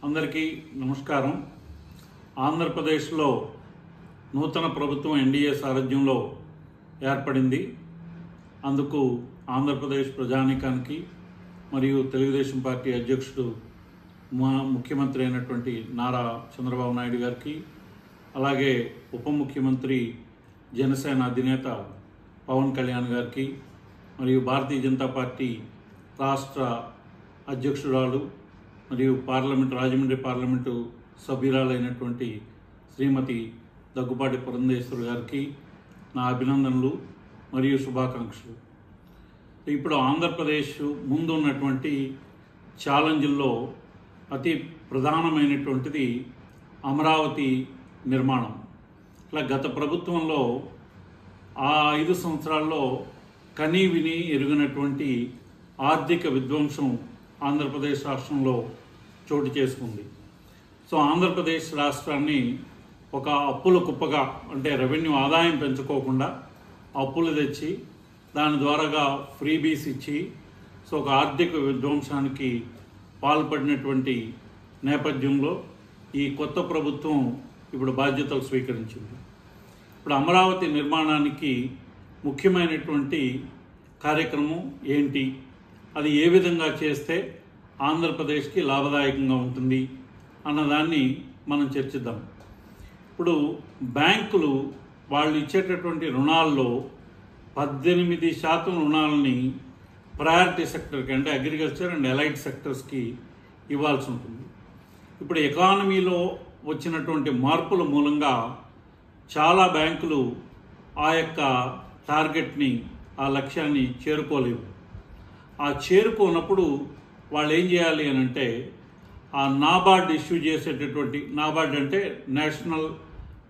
అందరికీ నమస్కారం. ఆంధ్రప్రదేశ్లో నూతన ప్రభుత్వం ఎన్డీఏ సారథ్యంలో ఏర్పడింది. అందుకు ఆంధ్రప్రదేశ్ ప్రజానీకానికి మరియు తెలుగుదేశం పార్టీ అధ్యక్షుడు ముఖ్యమంత్రి అయినటువంటి నారా చంద్రబాబు నాయుడు గారికి, అలాగే ఉప ముఖ్యమంత్రి జనసేన అధినేత పవన్ కళ్యాణ్ గారికి, మరియు భారతీయ జనతా పార్టీ రాష్ట్ర అధ్యక్షురాలు మరియు రాజమండ్రి పార్లమెంటు సభ్యురాలైనటువంటి శ్రీమతి దగ్గుబాటి పురంధేశ్వరి గారికి నా అభినందనలు మరియు శుభాకాంక్షలు. ఇప్పుడు ఆంధ్రప్రదేశ్ ముందు ఉన్నటువంటి ఛాలెంజ్ల్లో అతి ప్రధానమైనటువంటిది అమరావతి నిర్మాణం. ఇట్లా గత ప్రభుత్వంలో ఆ 5 సంవత్సరాల్లో కనీ విని ఎరుగినటువంటి ఆర్థిక విధ్వంసం ఆంధ్రప్రదేశ్ రాష్ట్రంలో చోటు చేసుకుంది. సో ఆంధ్రప్రదేశ్ రాష్ట్రాన్ని ఒక అప్పుల కుప్పగా, అంటే రెవెన్యూ ఆదాయం పెంచుకోకుండా అప్పులు తెచ్చి దాని ద్వారాగా ఫ్రీబీస్ ఇచ్చి సో ఒక ఆర్థిక విధ్వంసానికి పాల్పడినటువంటి నేపథ్యంలో ఈ కొత్త ప్రభుత్వం ఇప్పుడు బాధ్యతలు స్వీకరించింది. ఇప్పుడు అమరావతి నిర్మాణానికి ముఖ్యమైనటువంటి కార్యక్రమం ఏంటి, అది ఏ విధంగా చేస్తే ఆంధ్రప్రదేశ్కి లాభదాయకంగా ఉంటుంది అన్నదాన్ని మనం చర్చిద్దాం. ఇప్పుడు బ్యాంకులు వాళ్ళు ఇచ్చేటటువంటి రుణాల్లో 18% రుణాలని ప్రయారిటీ సెక్టర్కి, అంటే అగ్రికల్చర్ అండ్ ఎలైడ్ సెక్టర్స్కి ఇవ్వాల్సి ఉంటుంది. ఇప్పుడు ఎకానమీలో వచ్చినటువంటి మార్పుల మూలంగా చాలా బ్యాంకులు ఆ యొక్క టార్గెట్ని, ఆ లక్ష్యాన్ని చేరుకోలేవు. ఆ చేరుకోనప్పుడు వాళ్ళు ఏం చేయాలి అని అంటే, ఆ నాబార్డ్ ఇష్యూ చేసేటటువంటి, నాబార్డ్ అంటే national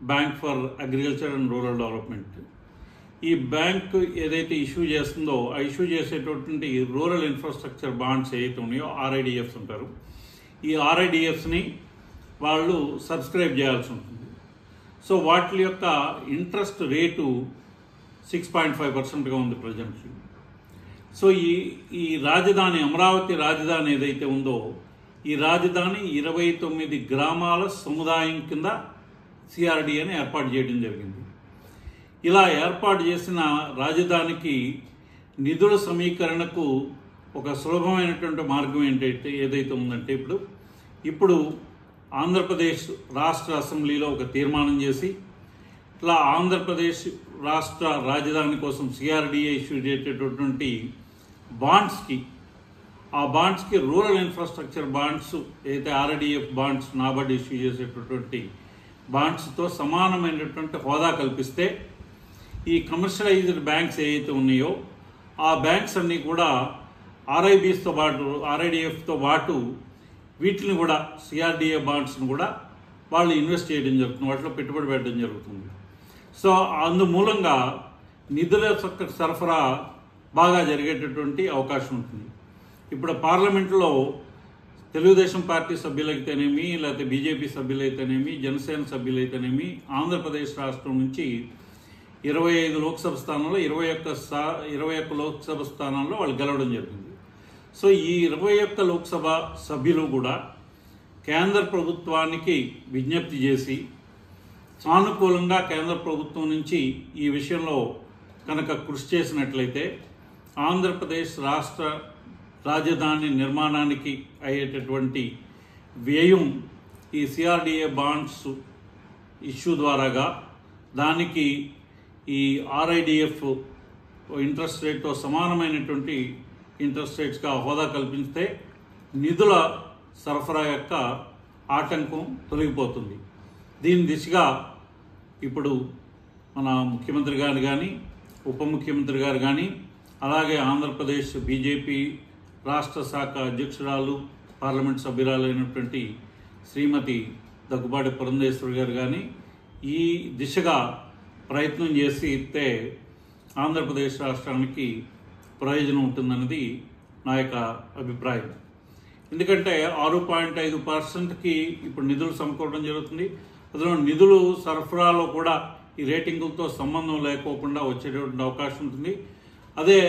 bank for agriculture and rural development, ఈ బ్యాంక్ ఏదైతే ఇష్యూ చేస్తుందో ఆ ఇష్యూ చేసేటటువంటి రూరల్ ఇన్ఫ్రాస్ట్రక్చర్ బాండ్స్ ఏవైతే ఉన్నాయో RIDFs ఉంటారు. ఈ RIDFsని వాళ్ళు సబ్స్క్రైబ్ చేయాల్సి ఉంటుంది. సో వాటి యొక్క ఇంట్రెస్ట్ రేటు 6.5%గా ఉంది ప్రజెంట్లీ. సో ఈ రాజధాని, అమరావతి రాజధాని ఏదైతే ఉందో, ఈ రాజధాని 29 గ్రామాల సముదాయం కింద CRDAని ఏర్పాటు చేయడం జరిగింది. ఇలా ఏర్పాటు చేసిన రాజధానికి నిధుల సమీకరణకు ఒక సులభమైనటువంటి మార్గం ఏదైతే ఉందంటే, ఇప్పుడు ఆంధ్రప్రదేశ్ రాష్ట్ర అసెంబ్లీలో ఒక తీర్మానం చేసి, ఇట్లా ఆంధ్రప్రదేశ్ రాష్ట్ర రాజధాని కోసం CRDA ఇష్యూ చేసేటటువంటి బాండ్స్కి, ఆ బాండ్స్కి రూరల్ ఇన్ఫ్రాస్ట్రక్చర్ బాండ్స్ ఏదైతే RIDF బాండ్స్, నాబార్డ్ ఇష్యూ చేసేటటువంటి బాండ్స్తో సమానమైనటువంటి హోదా కల్పిస్తే ఈ కమర్షియలైజ్డ్ బ్యాంక్స్ ఏవైతే ఉన్నాయో ఆ బ్యాంక్స్ అన్నీ కూడా RIBస్తో పాటు, RIDFతో పాటు వీటిని కూడా, CRDA బాండ్స్ని కూడా వాళ్ళు ఇన్వెస్ట్ చేయడం జరుగుతుంది, వాటిలో పెట్టుబడి పెట్టడం జరుగుతుంది. సో అందుమూలంగా నిధుల సరఫరా బాగా జరిగేటటువంటి అవకాశం ఉంటుంది. ఇప్పుడు పార్లమెంట్లో తెలుగుదేశం పార్టీ సభ్యులైతేనేమి, లేకపోతే బీజేపీ సభ్యులైతేనేమి, జనసేన సభ్యులైతేనేమి, ఆంధ్రప్రదేశ్ రాష్ట్రం నుంచి 25 లోక్సభ స్థానాల్లో 21 లోక్సభ స్థానాల్లో వాళ్ళు గెలవడం జరిగింది. సో ఈ 21 లోక్సభ సభ్యులు కూడా కేంద్ర ప్రభుత్వానికి విజ్ఞప్తి చేసి సానుకూలంగా కేంద్ర ప్రభుత్వం నుంచి ఈ విషయంలో కనుక కృషి చేసినట్లయితే ఆంధ్రప్రదేశ్ రాష్ట్ర రాజధాని నిర్మాణానికి అయ్యేటటువంటి వ్యయం ఈ CRDA బాండ్స్ ఇష్యూ ద్వారాగా, దానికి ఈ RIDF ఇంట్రెస్ట్ రేట్తో సమానమైనటువంటి ఇంట్రెస్ట్ రేట్స్గా హోదా కల్పిస్తే నిధుల సరఫరా యొక్క ఆటంకం తొలగిపోతుంది. దీని దిశగా ఇప్పుడు మన ముఖ్యమంత్రి గారు కానీ, ఉప ముఖ్యమంత్రి గారు కానీ, అలాగే ఆంధ్రప్రదేశ్ బీజేపీ రాష్ట్ర శాఖ అధ్యక్షురాలు, పార్లమెంట్ సభ్యురాలైనటువంటి శ్రీమతి దగ్గుబాటి పురంధేశ్వరి గారు కానీ ఈ దిశగా ప్రయత్నం చేసి ఇస్తే ఆంధ్రప్రదేశ్ రాష్ట్రానికి ప్రయోజనం ఉంటుందన్నది నా యొక్క అభిప్రాయం. ఎందుకంటే 6.5%కి ఇప్పుడు నిధులు సమకూరడం జరుగుతుంది. అందులో నిధులు సరఫరాలో కూడా ఈ రేటింగులతో సంబంధం లేకోకుండా వచ్చేటువంటి అవకాశం ఉంటుంది. అదే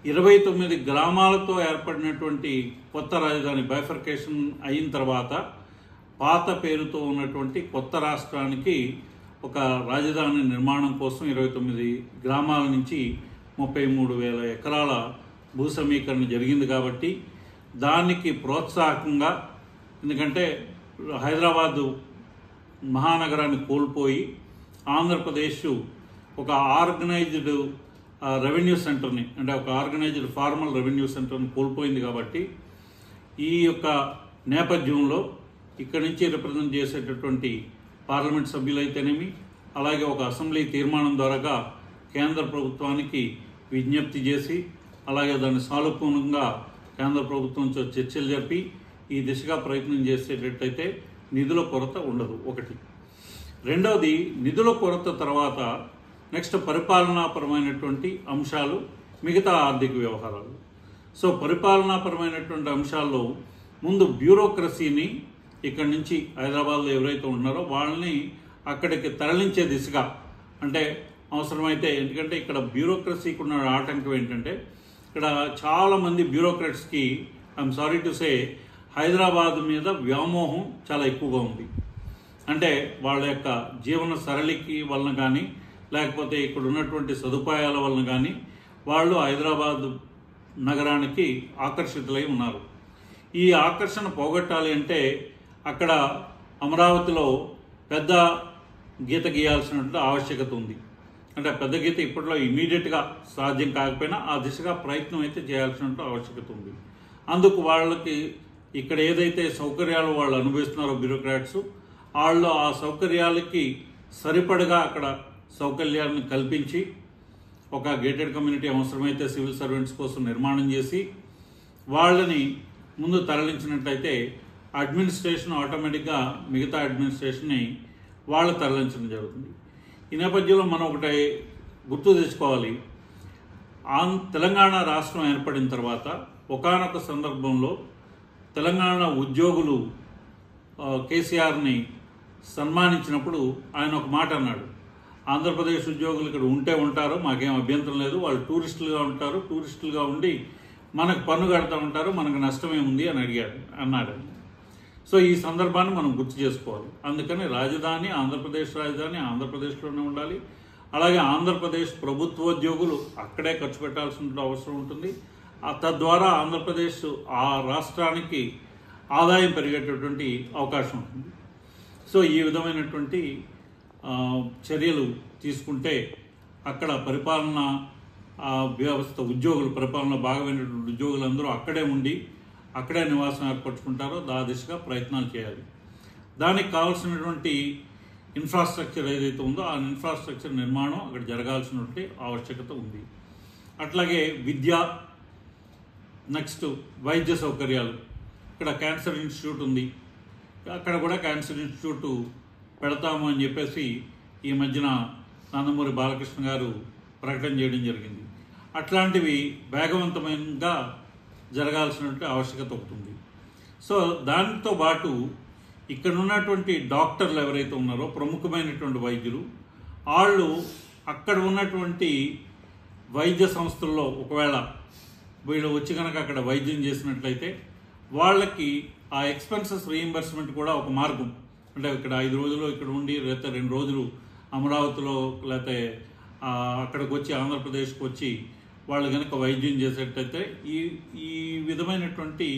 29 గ్రామాలతో ఏర్పడినటువంటి కొత్త రాజధాని బైఫర్కేషన్ అయిన తర్వాత పాత పేరుతో ఉన్నటువంటి కొత్త రాష్ట్రానికి ఒక రాజధాని నిర్మాణం కోసం 29 గ్రామాల నుంచి 33,000 ఎకరాల భూ సమీకరణ జరిగింది. కాబట్టి దానికి ప్రోత్సాహకంగా, ఎందుకంటే హైదరాబాదు మహానగరాన్ని కోల్పోయి ఆంధ్రప్రదేశ్ ఒక ఆర్గనైజ్డ్ రెవెన్యూ సెంటర్ని, అంటే ఒక ఆర్గనైజ్డ్ ఫార్మల్ రెవెన్యూ సెంటర్ని కోల్పోయింది. కాబట్టి ఈ యొక్క నేపథ్యంలో ఇక్కడి నుంచి రిప్రజెంట్ చేసేటటువంటి పార్లమెంట్ సభ్యులైతేనేమి, అలాగే ఒక అసెంబ్లీ తీర్మానం ద్వారా కేంద్ర ప్రభుత్వానికి విజ్ఞప్తి చేసి, అలాగే దాన్ని సానుకూలంగా కేంద్ర ప్రభుత్వంతో చర్చలు జరిపి ఈ దిశగా ప్రయత్నం చేసేటట్టయితే నిధుల కొరత ఉండదు. ఒకటి. రెండవది, నిధుల కొరత తర్వాత నెక్స్ట్ పరిపాలనాపరమైనటువంటి అంశాలు, మిగతా ఆర్థిక వ్యవహారాలు. సో పరిపాలనాపరమైనటువంటి అంశాల్లో ముందు బ్యూరోక్రసీని ఇక్కడి నుంచి హైదరాబాద్లో ఎవరైతే ఉన్నారో వాళ్ళని అక్కడికి తరలించే దిశగా, అంటే అవసరమైతే, ఎందుకంటే ఇక్కడ బ్యూరోక్రసీకి ఉన్న ఆటంకం ఏంటంటే ఇక్కడ చాలామంది బ్యూరోక్రాట్స్కి, I'm sorry to say, Hyderabad మీద వ్యామోహం చాలా ఎక్కువగా ఉంది. అంటే వాళ్ళ యొక్క జీవన సరళికి వలన కానీ, లేకపోతే ఇక్కడ ఉన్నటువంటి సదుపాయాల వలన కానీ వాళ్ళు హైదరాబాద్ నగరానికి ఆకర్షితులై ఉన్నారు. ఈ ఆకర్షణ పోగొట్టాలి అంటే అక్కడ అమరావతిలో పెద్ద గీత గీయాల్సినటువంటి ఆవశ్యకత ఉంది. అంటే పెద్ద గీత ఇప్పట్లో ఇమీడియట్గా సాధ్యం కాకపోయినా ఆ దిశగా ప్రయత్నం అయితే చేయాల్సినటువంటి ఆవశ్యకత ఉంది. అందుకు వాళ్ళకి ఇక్కడ ఏదైతే సౌకర్యాలు వాళ్ళు అనుభవిస్తున్నారో బ్యూరోక్రాట్స్, వాళ్ళు ఆ సౌకర్యాలకి సరిపడగా అక్కడ సౌకర్యాలను కల్పించి ఒక గేటెడ్ కమ్యూనిటీ, అవసరమైతే సివిల్ సర్వెంట్స్ కోసం నిర్మాణం చేసి వాళ్ళని ముందు తరలించినట్లయితే అడ్మినిస్ట్రేషన్ ఆటోమేటిక్గా మిగతా అడ్మినిస్ట్రేషన్ని వాళ్ళు తరలించడం జరుగుతుంది. ఈ నేపథ్యంలో మనం ఒకటి గుర్తు తెచ్చుకోవాలి. తెలంగాణ రాష్ట్రం ఏర్పడిన తర్వాత ఒకానొక సందర్భంలో తెలంగాణ ఉద్యోగులు కేసీఆర్ని సన్మానించినప్పుడు ఆయన ఒక మాట అన్నాడు, ఆంధ్రప్రదేశ్ ఉద్యోగులు ఇక్కడ ఉంటే ఉంటారు, మాకేం అభ్యంతరం లేదు, వాళ్ళు టూరిస్టులుగా ఉంటారు, టూరిస్టులుగా ఉండి మనకు పన్ను కడతా ఉంటారు, మనకు నష్టమేముంది అని అన్నాడు. సో ఈ సందర్భాన్ని మనం గుర్తు చేసుకోవాలి. అందుకని రాజధాని, ఆంధ్రప్రదేశ్ రాజధాని ఆంధ్రప్రదేశ్లోనే ఉండాలి. అలాగే ఆంధ్రప్రదేశ్ ప్రభుత్వోద్యోగులు అక్కడే ఖర్చు పెట్టాల్సిన అవసరం ఉంటుంది. తద్వారా ఆంధ్రప్రదేశ్ ఆ రాష్ట్రానికి ఆదాయం పెరిగేటటువంటి అవకాశం ఉంటుంది. సో ఈ విధమైనటువంటి చర్యలు తీసుకుంటే అక్కడ పరిపాలన వ్యవస్థ ఉద్యోగులు, పరిపాలన భాగమైనటువంటి ఉద్యోగులందరూ అక్కడే ఉండి అక్కడే నివాసం ఏర్పరచుకుంటారో ఆ దిశగా ప్రయత్నాలు చేయాలి. దానికి కావాల్సినటువంటి ఇన్ఫ్రాస్ట్రక్చర్ ఏదైతే ఉందో ఆ ఇన్ఫ్రాస్ట్రక్చర్ నిర్మాణం అక్కడ జరగాల్సినటువంటి ఆవశ్యకత ఉంది. అట్లాగే విద్య, నెక్స్ట్ వైద్య సౌకర్యాలు. ఇక్కడ క్యాన్సర్ ఇన్స్టిట్యూట్ ఉంది, అక్కడ కూడా క్యాన్సర్ ఇన్స్టిట్యూట్ పెడతాము అని చెప్పేసి ఈ మధ్యన నందమూరి బాలకృష్ణ గారు ప్రకటన చేయడం జరిగింది. అట్లాంటివి వేగవంతమైనగా జరగాల్సినటువంటి ఆవశ్యకత ఉంటుంది. సో దానితో పాటు ఇక్కడ ఉన్నటువంటి డాక్టర్లు ఎవరైతే ఉన్నారో ప్రముఖమైనటువంటి వైద్యులు, వాళ్ళు అక్కడ ఉన్నటువంటి వైద్య సంస్థల్లో ఒకవేళ వీళ్ళు వచ్చి కనుక అక్కడ వైద్యం చేసినట్లయితే వాళ్ళకి ఆ ఎక్స్పెన్సెస్ రీయింబర్స్మెంట్ కూడా ఒక మార్గం. అంటే ఇక్కడ 5 రోజులు ఇక్కడ ఉండి, లేకపోతే 2 రోజులు అమరావతిలో, లేకపోతే అక్కడికి వచ్చి ఆంధ్రప్రదేశ్కి వచ్చి వాళ్ళు కనుక వైద్యం చేసేటైతే ఈ విధమైనటువంటి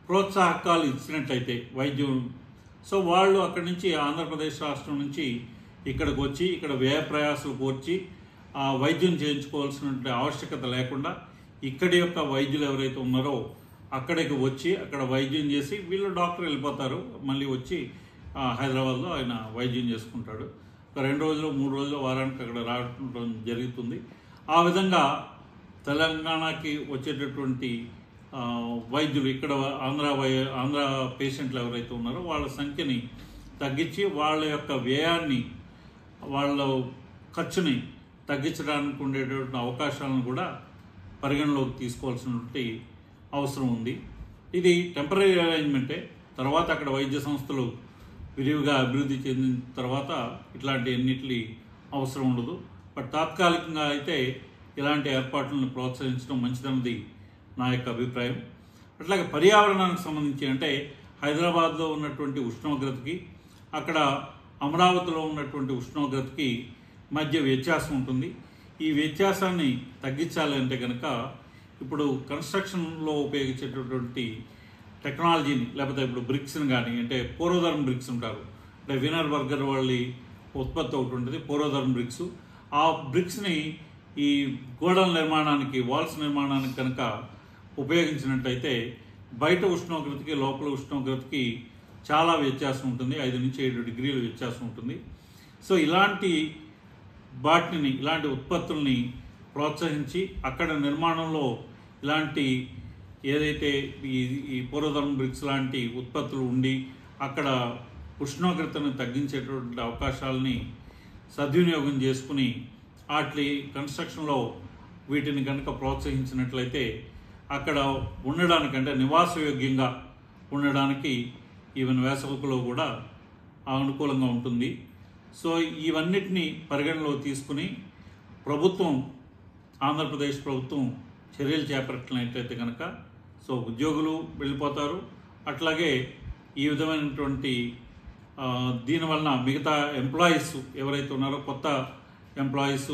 ప్రోత్సాహకాలు ఇచ్చినట్లయితే వైద్యం, సో వాళ్ళు అక్కడి నుంచి ఆంధ్రప్రదేశ్ రాష్ట్రం నుంచి ఇక్కడికి వచ్చి ఇక్కడ వ్యయ ప్రయాసాలు కోర్చి వైద్యం చేయించుకోవాల్సినటువంటి ఆవశ్యకత లేకుండా ఇక్కడి యొక్క వైద్యులు ఎవరైతే ఉన్నారో అక్కడికి వచ్చి అక్కడ వైద్యం చేసి వీళ్ళు డాక్టర్ వెళ్ళిపోతారు, మళ్ళీ వచ్చి హైదరాబాద్లో ఆయన వైద్యం చేసుకుంటాడు. ఒక 2 రోజులు 3 రోజులు వారానికి అక్కడ రావడం జరుగుతుంది. ఆ విధంగా తెలంగాణకి వచ్చేటటువంటి వైద్యులు, ఇక్కడ ఆంధ్ర పేషెంట్లు ఎవరైతే ఉన్నారో వాళ్ళ సంఖ్యని తగ్గించి వాళ్ళ యొక్క వ్యయాన్ని, వాళ్ళ ఖర్చుని తగ్గించడానికి ఉండేటటువంటి అవకాశాలను కూడా పరిగణలోకి తీసుకోవాల్సినటువంటి అవసరం ఉంది. ఇది టెంపరీ అరేంజ్మెంటే. తర్వాత అక్కడ వైద్య సంస్థలు విరివిగా అభివృద్ధి చెందిన తర్వాత ఇట్లాంటి ఎన్నిటి అవసరం ఉండదు. బట్ తాత్కాలికంగా అయితే ఇలాంటి ఏర్పాట్లను ప్రోత్సహించడం మంచిదన్నది నా యొక్క అభిప్రాయం. అట్లాగే పర్యావరణానికి సంబంధించి అంటే హైదరాబాద్లో ఉన్నటువంటి ఉష్ణోగ్రతకి అక్కడ అమరావతిలో ఉన్నటువంటి ఉష్ణోగ్రతకి మధ్య వ్యత్యాసం ఉంటుంది. ఈ వ్యత్యాసాన్ని తగ్గించాలంటే కనుక ఇప్పుడు కన్స్ట్రక్షన్లో ఉపయోగించేటటువంటి టెక్నాలజీని, లేకపోతే ఇప్పుడు బ్రిక్స్ని కానీ, అంటే పూర్వధర్మ బ్రిక్స్ ఉంటారు, అంటే వినర్ బర్గర్ వాళ్ళ ఉత్పత్తి ఒకటి ఉంటుంది పూర్వధర్మ బ్రిక్స్. ఆ బ్రిక్స్ని ఈ గోడల నిర్మాణానికి, వాల్స్ నిర్మాణానికి కనుక ఉపయోగించినట్టయితే బయట ఉష్ణోగ్రతకి లోపల ఉష్ణోగ్రతకి చాలా వ్యత్యాసం ఉంటుంది, 5 నుంచి 7 డిగ్రీల వ్యత్యాసం ఉంటుంది. సో ఇలాంటి వాటిని, ఇలాంటి ఉత్పత్తుల్ని ప్రోత్సహించి అక్కడ నిర్మాణంలో ఇలాంటి ఏదైతే ఈ పూర్వధర్మ బ్రిక్స్ లాంటి ఉత్పత్తులు ఉండి అక్కడ ఉష్ణోగ్రతను తగ్గించేటువంటి అవకాశాలని సద్వినియోగం చేసుకుని వాటి కన్స్ట్రక్షన్లో వీటిని కనుక ప్రోత్సహించినట్లయితే అక్కడ ఉండడానికి, అంటే నివాసయోగ్యంగా ఉండడానికి ఈవెన్ వేసవిలో కూడా అనుకూలంగా ఉంటుంది. సో ఇవన్నిటినీ పరిగణలో తీసుకుని ప్రభుత్వం, ఆంధ్రప్రదేశ్ ప్రభుత్వం చర్యలు చేపట్టినట్లయితే కనుక సో ఉద్యోగులు వెళ్ళిపోతారు. అట్లాగే ఈ విధమైనటువంటి దీనివలన మిగతా ఎంప్లాయీస్ ఎవరైతే ఉన్నారో కొత్త ఎంప్లాయీస్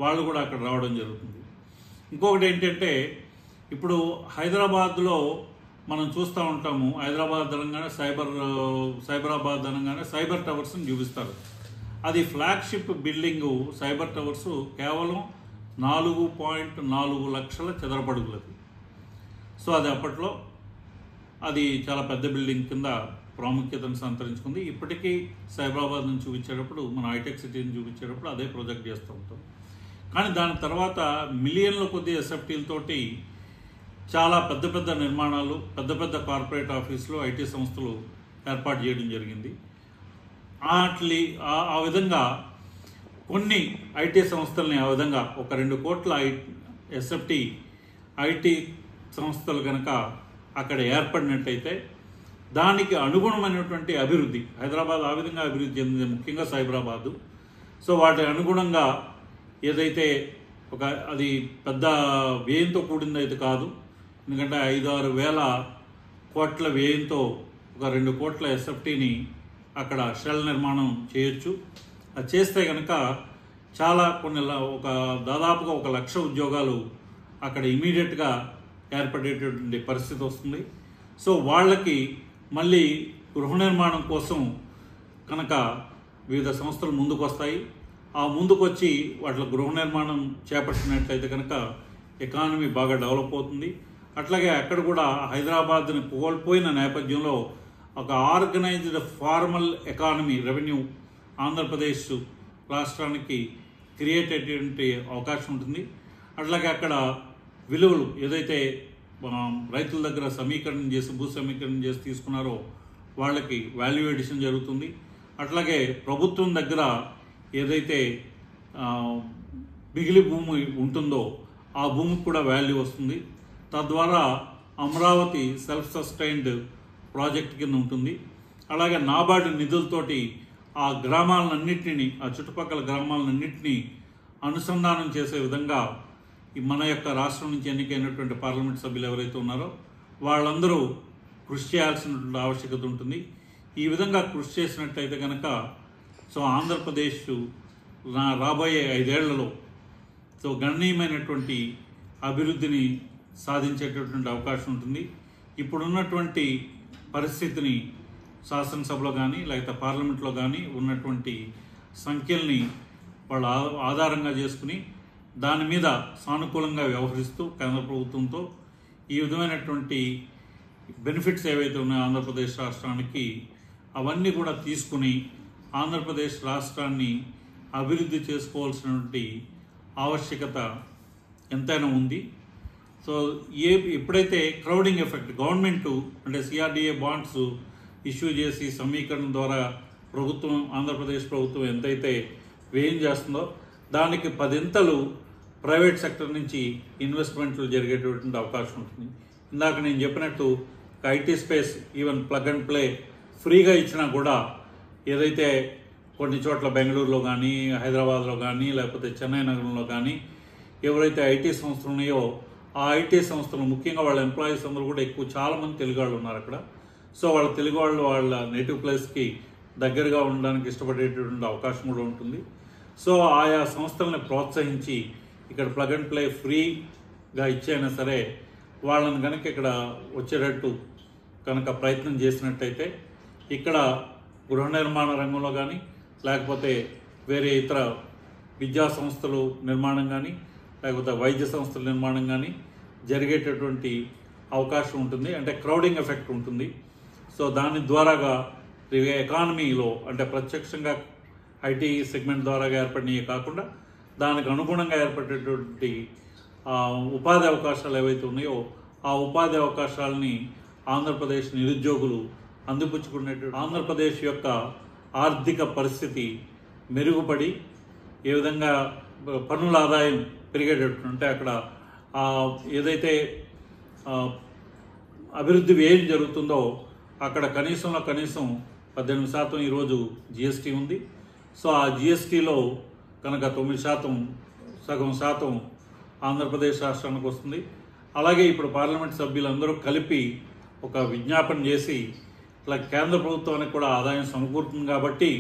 వాళ్ళు కూడా అక్కడ రావడం జరుగుతుంది. ఇంకొకటి ఏంటంటే ఇప్పుడు హైదరాబాద్లో మనం చూస్తూ ఉంటాము, హైదరాబాద్ అనగానే సైబరాబాద్ అనగానే సైబర్ టవర్స్ని చూపిస్తారు. అది ఫ్లాగ్షిప్ బిల్డింగు సైబర్ టవర్స్ కేవలం 4.4 లక్షల చదరపడుగులది. సో అది అప్పట్లో అది చాలా పెద్ద బిల్డింగ్ కింద ప్రాముఖ్యతను సంతరించుకుంది. ఇప్పటికీ సైబరాబాద్ నుంచి చూపించేటప్పుడు, మన హైటెక్ సిటీని చూపించేటప్పుడు అదే ప్రొజెక్ట్ చేస్తూ ఉంటాం. కానీ దాని తర్వాత మిలియన్ల కొద్ది ఎస్ఎఫ్టీలతోటి చాలా పెద్ద పెద్ద నిర్మాణాలు, పెద్ద పెద్ద కార్పొరేట్ ఆఫీసులు, ఐటీ సంస్థలు ఏర్పాటు చేయడం జరిగింది. ఆ విధంగా కొన్ని ఐటీ సంస్థల్ని ఆ విధంగా ఒక 2 కోట్ల ఎస్ఎఫ్టీ ఐటీ సంస్థలు కనుక అక్కడ ఏర్పడినట్టయితే దానికి అనుగుణమైనటువంటి అభివృద్ధి, హైదరాబాద్ ఆ విధంగా అభివృద్ధి చెందింది, ముఖ్యంగా సైబరాబాదు. సో వాటి అనుగుణంగా ఏదైతే అది పెద్ద వ్యయంతో కూడింది అయితే కాదు, ఎందుకంటే 5-6 వేల కోట్ల వ్యయంతో ఒక 2 కోట్ల ఎస్ఎఫ్టీని అక్కడ షెల్ నిర్మాణం చేయొచ్చు. అది చేస్తే కనుక చాలా దాదాపుగా 1 లక్ష ఉద్యోగాలు అక్కడ ఇమీడియట్గా ఏర్పడేటటువంటి పరిస్థితి వస్తుంది. సో వాళ్ళకి మళ్ళీ గృహ నిర్మాణం కోసం కనుక వివిధ సంస్థలు ముందుకు వస్తాయి. ఆ ముందుకొచ్చి వాటిలో గృహ నిర్మాణం చేపట్టినట్లయితే కనుక ఎకానమీ బాగా డెవలప్ అవుతుంది. అట్లాగే అక్కడ కూడా హైదరాబాద్ని కోల్పోయిన నేపథ్యంలో ఒక organised formal economy, revenue Andhra Pradesh రాష్ట్రానికి క్రియేట్ అయ్యేటువంటి అవకాశం ఉంటుంది. అట్లాగే అక్కడ విలువలు ఏదైతే రైతుల దగ్గర భూ సమీకరణం చేసి తీసుకున్నారో వాళ్ళకి వాల్యూ ఎడిషన్ జరుగుతుంది. అట్లాగే ప్రభుత్వం దగ్గర ఏదైతే మిగిలి భూమి ఉంటుందో ఆ భూమికి కూడా వాల్యూ వస్తుంది. తద్వారా అమరావతి సెల్ఫ్ సస్టైన్డ్ ప్రాజెక్ట్ కింద ఉంటుంది. అలాగే నాబార్డు నిధులతోటి ఆ గ్రామాలన్నింటినీ, ఆ చుట్టుపక్కల గ్రామాలన్నింటినీ అనుసంధానం చేసే విధంగా మన యొక్క రాష్ట్రం నుంచి ఎన్నికైనటువంటి పార్లమెంట్ సభ్యులు ఎవరైతే ఉన్నారో వాళ్ళందరూ కృషి చేయాల్సినటువంటి ఆవశ్యకత ఉంటుంది. ఈ విధంగా కృషి చేసినట్టయితే కనుక సో ఆంధ్రప్రదేశ్ రాబోయే 5 ఏళ్లలో సో గణనీయమైనటువంటి అభివృద్ధిని సాధించేటటువంటి అవకాశం ఉంటుంది. ఇప్పుడున్నటువంటి పరిస్థితిని శాసనసభలో కానీ లేకపోతే పార్లమెంట్లో కానీ ఉన్నటువంటి సంఖ్యల్ని వాళ్ళ ఆధారంగా చేసుకుని దాని మీద సానుకూలంగా వ్యవహరిస్తూ కేంద్ర ప్రభుత్వంతో ఈ విధమైనటువంటి బెనిఫిట్స్ ఏవైతే ఉన్నాయో ఆంధ్రప్రదేశ్ రాష్ట్రానికి అవన్నీ కూడా తీసుకుని ఆంధ్రప్రదేశ్ రాష్ట్రాన్ని అభివృద్ధి చేసుకోవాల్సినటువంటి ఆవశ్యకత ఎంతైనా ఉంది. సో ఎప్పుడైతే క్రౌడింగ్ ఎఫెక్ట్ గవర్నమెంట్ అంటే సిఆర్డిఏ బాండ్స్ ఇష్యూ చేసి సమీకరణ ద్వారా ప్రభుత్వం, ఆంధ్రప్రదేశ్ ప్రభుత్వం ఎంతైతే వ్యయం చేస్తుందో దానికి 10 ప్రైవేట్ సెక్టర్ నుంచి ఇన్వెస్ట్మెంట్లు జరిగేటటువంటి అవకాశం ఉంటుంది. ఇందాక నేను చెప్పినట్టు IT space even plug and play ఫ్రీగా ఇచ్చినా కూడా ఏదైతే కొన్ని చోట్ల బెంగళూరులో కానీ, హైదరాబాద్లో కానీ, లేకపోతే చెన్నై నగరంలో కానీ ఎవరైతే ఐటీ సంస్థలు ఉన్నాయో ఆ ఐటీ సంస్థలు ముఖ్యంగా వాళ్ళ ఎంప్లాయీస్ అందరూ కూడా చాలామంది తెలుగు వాళ్ళు ఉన్నారు అక్కడ. సో వాళ్ళ తెలుగు వాళ్ళు వాళ్ళ నేటివ్ ప్లేస్కి దగ్గరగా ఉండడానికి ఇష్టపడేటటువంటి అవకాశం కూడా ఉంటుంది. సో ఆయా సంస్థల్ని ప్రోత్సహించి ఇక్కడ ప్లగ్ అండ్ ప్లే ఫ్రీగా ఇచ్చైనా సరే వాళ్ళని కనుక ఇక్కడ వచ్చేటట్టు కనుక ప్రయత్నం చేసినట్టయితే ఇక్కడ గృహ నిర్మాణ రంగంలో కానీ లేకపోతే వేరే ఇతర విద్యా సంస్థలు నిర్మాణం కానీ లేకపోతే వైద్య సంస్థల నిర్మాణం కానీ జరిగేటటువంటి అవకాశం ఉంటుంది. అంటే క్రౌడింగ్ ఎఫెక్ట్ ఉంటుంది. సో దాని ద్వారాగా ఎకానమీలో అంటే ప్రత్యక్షంగా ఐటీ సెగ్మెంట్ ద్వారాగా ఏర్పడినవి కాకుండా దానికి అనుగుణంగా ఏర్పడేటువంటి ఉపాధి అవకాశాలు ఏవైతే ఉన్నాయో ఆ ఉపాధి అవకాశాలని ఆంధ్రప్రదేశ్ నిరుద్యోగులు అందిపుచ్చుకునేటువంటి ఆంధ్రప్రదేశ్ యొక్క ఆర్థిక పరిస్థితి మెరుగుపడి ఏ విధంగా పన్నుల ఆదాయం పెరిగేటట్టు అంటే అక్కడ ఏదైతే అభివృద్ధి వ్యయం జరుగుతుందో అక్కడ కనీసంలో కనీసం 18% ఈరోజు జిఎస్టీ ఉంది. సో ఆ జిఎస్టీలో కనుక 9% సగం శాతం ఆంధ్రప్రదేశ్ రాష్ట్రానికి వస్తుంది. అలాగే ఇప్పుడు పార్లమెంట్ సభ్యులందరూ కలిపి ఒక విజ్ఞాపన చేసి ఇట్లా కేంద్ర ప్రభుత్వానికి కూడా ఆదాయం సమకూరుతుంది కాబట్టి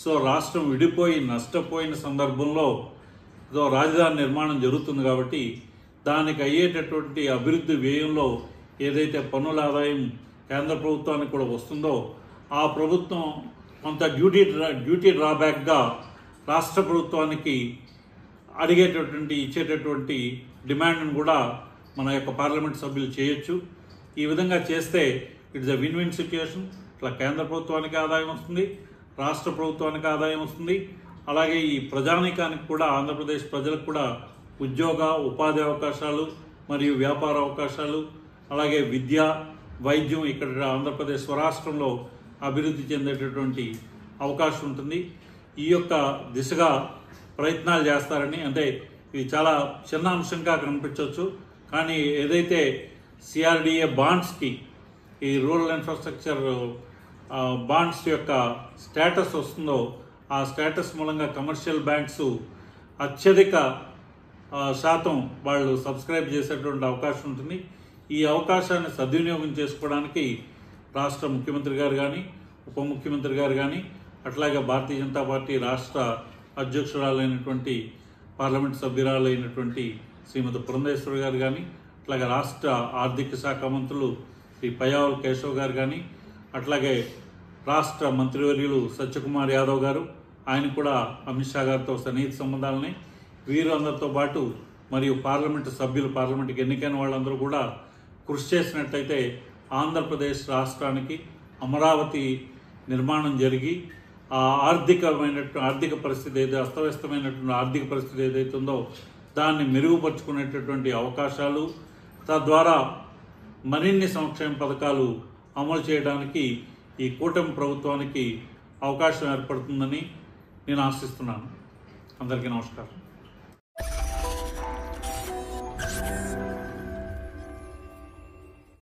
సో రాష్ట్రం విడిపోయి నష్టపోయిన సందర్భంలో రాజధాని నిర్మాణం జరుగుతుంది కాబట్టి దానికి అయ్యేటటువంటి అభివృద్ధి వ్యయంలో ఏదైతే పన్నుల ఆదాయం కేంద్ర ప్రభుత్వానికి కూడా వస్తుందో ఆ ప్రభుత్వం కొంత డ్యూటీ డ్రాబ్యాక్గా రాష్ట్ర ప్రభుత్వానికి ఇచ్చేటటువంటి డిమాండ్ను కూడా మన యొక్క పార్లమెంట్ సభ్యులు చేయొచ్చు. ఈ విధంగా చేస్తే it's a win win situation. ఇట్లా కేంద్ర ప్రభుత్వానికి ఆదాయం వస్తుంది, రాష్ట్ర ప్రభుత్వానికి ఆదాయం వస్తుంది, అలాగే ఈ ప్రజానీకానికి కూడా ఆంధ్రప్రదేశ్ ప్రజలకు కూడా ఉపాధి అవకాశాలు మరియు వ్యాపార అవకాశాలు అలాగే విద్య వైద్యం ఇక్కడ ఆంధ్రప్రదేశ్ స్వరాష్ట్రంలో అభివృద్ధి చెందేటటువంటి అవకాశం ఉంటుంది. ఈ యొక్క దిశగా ప్రయత్నాలు చేస్తారని అంటే ఇది చాలా చిన్న అంశంగా కనిపించవచ్చు, కానీ ఏదైతే సిఆర్డిఏ బాండ్స్కి ఈ రూరల్ ఇన్ఫ్రాస్ట్రక్చర్ బాండ్స్ యొక్క స్టేటస్ వస్తుందో ఆ స్టేటస్ మూలంగా కమర్షియల్ బ్యాంక్స్ అత్యధిక శాతం వాళ్ళు సబ్స్క్రైబ్ చేసేటువంటి అవకాశం ఉంటుంది. ఈ అవకాశాన్ని సద్వినియోగం చేసుకోవడానికి రాష్ట్ర ముఖ్యమంత్రి గారు కానీ ఉప ముఖ్యమంత్రి గారు కానీ అట్లాగే భారతీయ జనతా పార్టీ రాష్ట్ర అధ్యక్షురాలైనటువంటి పార్లమెంట్ సభ్యురాలైనటువంటి శ్రీమతి పురంధేశ్వరి గారు కానీ అట్లాగే రాష్ట్ర ఆర్థిక శాఖ మంత్రులు శ్రీ పయ్యావుల కేశవ్ గారు కానీ అట్లాగే రాష్ట్ర మంత్రివర్యులు సత్యకుమార్ యాదవ్ గారు ఆయన కూడా అమిత్ షా గారితో సన్నిహిత సంబంధాలని వీరందరితో పాటు మరియు పార్లమెంటు సభ్యులు పార్లమెంటుకి ఎన్నికైన వాళ్ళందరూ కూడా కృషి చేసినట్టయితే ఆంధ్రప్రదేశ్ రాష్ట్రానికి అమరావతి నిర్మాణం జరిగి ఆ ఆర్థిక పరిస్థితి ఏదైతే అస్తవ్యస్తమైనటువంటి ఆర్థిక పరిస్థితి ఏదైతే ఉందో దాన్ని మెరుగుపరుచుకునేటటువంటి అవకాశాలు తద్వారా మరిన్ని సంక్షేమ పథకాలు అమలు చేయడానికి ఈ కూటమి ప్రభుత్వానికి అవకాశం ఏర్పడుతుందని నేను ఆశిస్తున్నాను. అందరికీ నమస్కారం.